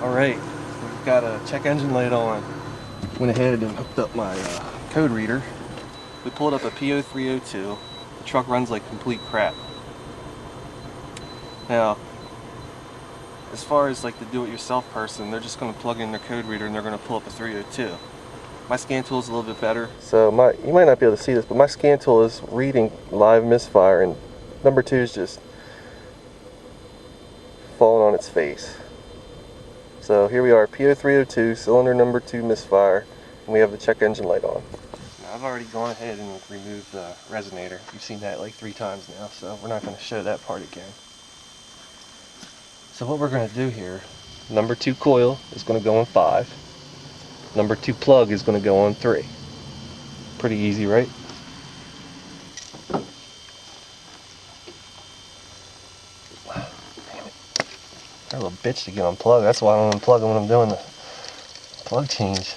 Alright, we've got a check engine light on. Went ahead and hooked up my code reader. We pulled up a p0302. The truck runs like complete crap. Now, as far as like the do-it-yourself person, they're just going to plug in their code reader and they're going to pull up a 302. My scan tool is a little bit better. So you might not be able to see this, but my scan tool is reading live misfire, and number 2 is just falling on its face. So here we are, p0302, cylinder number 2 misfire, and we have the check engine light on. Now, I've already gone ahead and removed the resonator. You've seen that like 3 times now, so we're not going to show that part again. So what we're going to do here, number 2 coil is going to go on 5. Number 2 plug is going to go on 3. Pretty easy, right? Damn it. They're a little bitch to get unplugged. That's why I don't unplug them when I'm doing the plug change.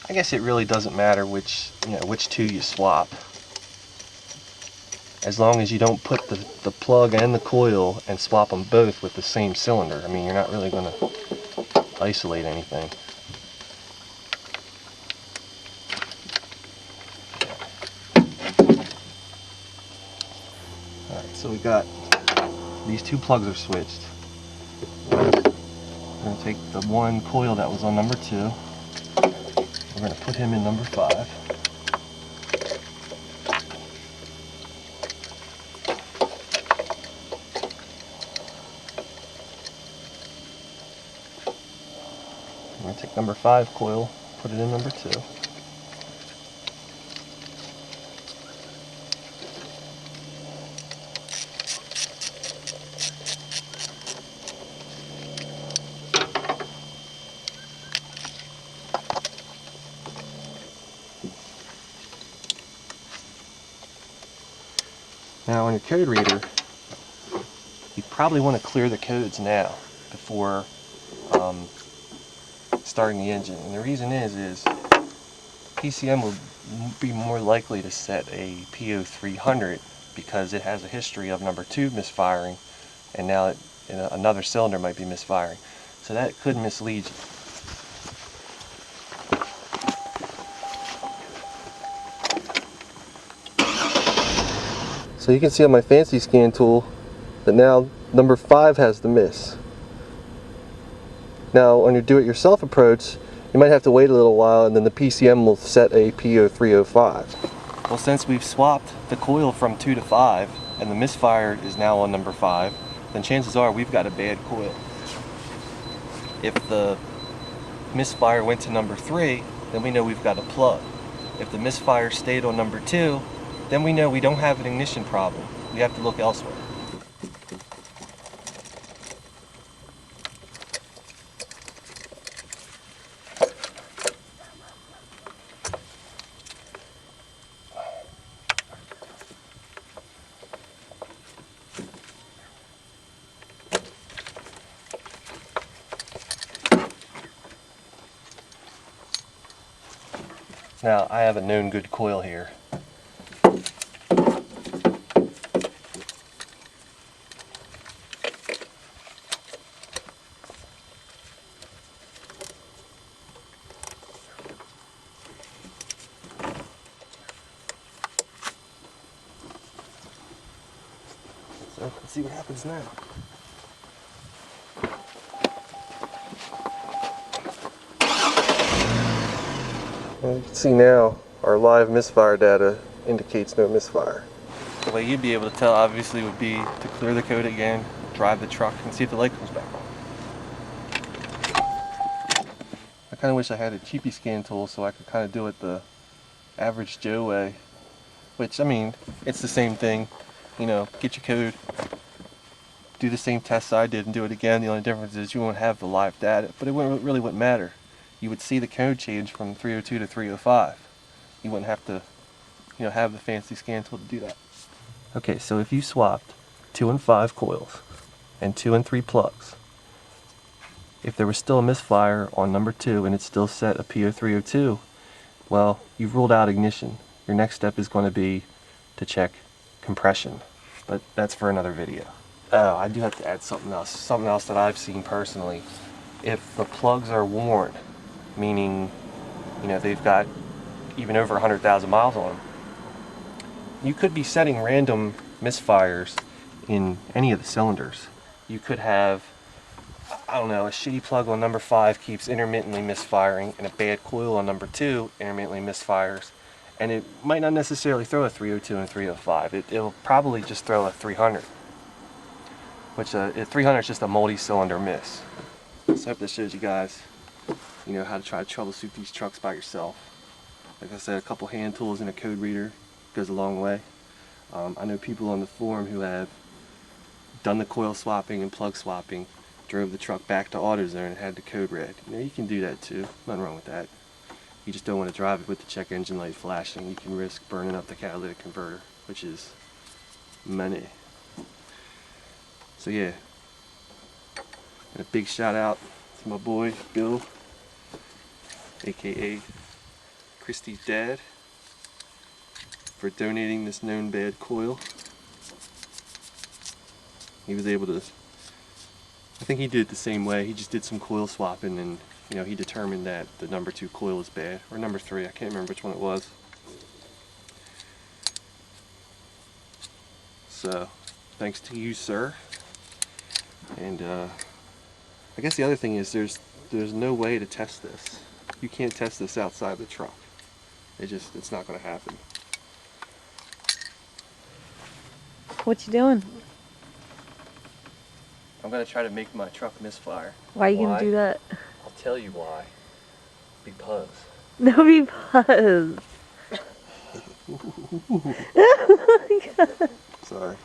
I guess it really doesn't matter which 2 you swap. As long as you don't put the plug and the coil and swap them both with the same cylinder. I mean, you're not really going to isolate anything. Alright, so we got these 2 plugs are switched. We're going to take the one coil that was on number 2. We're going to put him in number 5. I'm going to take number 5 coil, put it in number 2. Now on your code reader, you probably want to clear the codes now before starting the engine. And the reason is PCM will be more likely to set a p0300 because it has a history of number 2 misfiring, and now another cylinder might be misfiring. So that could mislead you. So you can see on my fancy scan tool that now number 5 has the miss. Now on your do-it-yourself approach, you might have to wait a little while and then the PCM will set a p0305. Well, since we've swapped the coil from 2 to 5 and the misfire is now on number 5, then chances are we've got a bad coil. If the misfire went to number 3, then we know we've got a plug. If the misfire stayed on number 2, then we know we don't have an ignition problem. We have to look elsewhere. Now, I have a known good coil here. So let's see what happens now. Well, you can see now our live misfire data indicates no misfire. The way you'd be able to tell obviously would be to clear the code again, drive the truck, and see if the light comes back on. I kind of wish I had a cheapy scan tool so I could kind of do it the average Joe way. Which, I mean, it's the same thing. You know, get your code, do the same tests I did and do it again. The only difference is you won't have the live data, but it really wouldn't matter. You would see the code change from 302 to 305. You wouldn't have to, have the fancy scan tool to do that. Okay, so if you swapped 2 and 5 coils and 2 and 3 plugs, if there was still a misfire on number 2 and it's still set a p0302, well, you've ruled out ignition. Your next step is going to be to check compression, but that's for another video. Oh, I do have to add something else that I've seen personally. If the plugs are worn, meaning, you know, they've got even over 100,000 miles on them, you could be setting random misfires in any of the cylinders. You could have, I don't know, a shitty plug on number 5 keeps intermittently misfiring, and a bad coil on number 2 intermittently misfires, and it might not necessarily throw a 302 and 305. It'll probably just throw a 300, which a 300 is just a multi-cylinder miss. So I hope this shows you guys, you know, how to try to troubleshoot these trucks by yourself. Like I said, a couple hand tools and a code reader goes a long way. I know people on the forum who have done the coil swapping and plug swapping, drove the truck back to AutoZone and had the code read. You know, you can do that too. Nothing wrong with that. You just don't want to drive it with the check engine light flashing. You can risk burning up the catalytic converter, which is money. So yeah, and a big shout out to my boy Bill, aka Christy's dad, for donating this known bad coil. He was able to, I think he did it the same way. He just did some coil swapping, and you know, he determined that the number 2 coil is bad, or number 3, I can't remember which one it was. So thanks to you, sir. And I guess the other thing is there's no way to test this. You can't test this outside the truck. It's not going to happen. What you doing? I'm going to try to make my truck misfire. Why are you going to do that? I'll tell you why. Because. No, because. Sorry.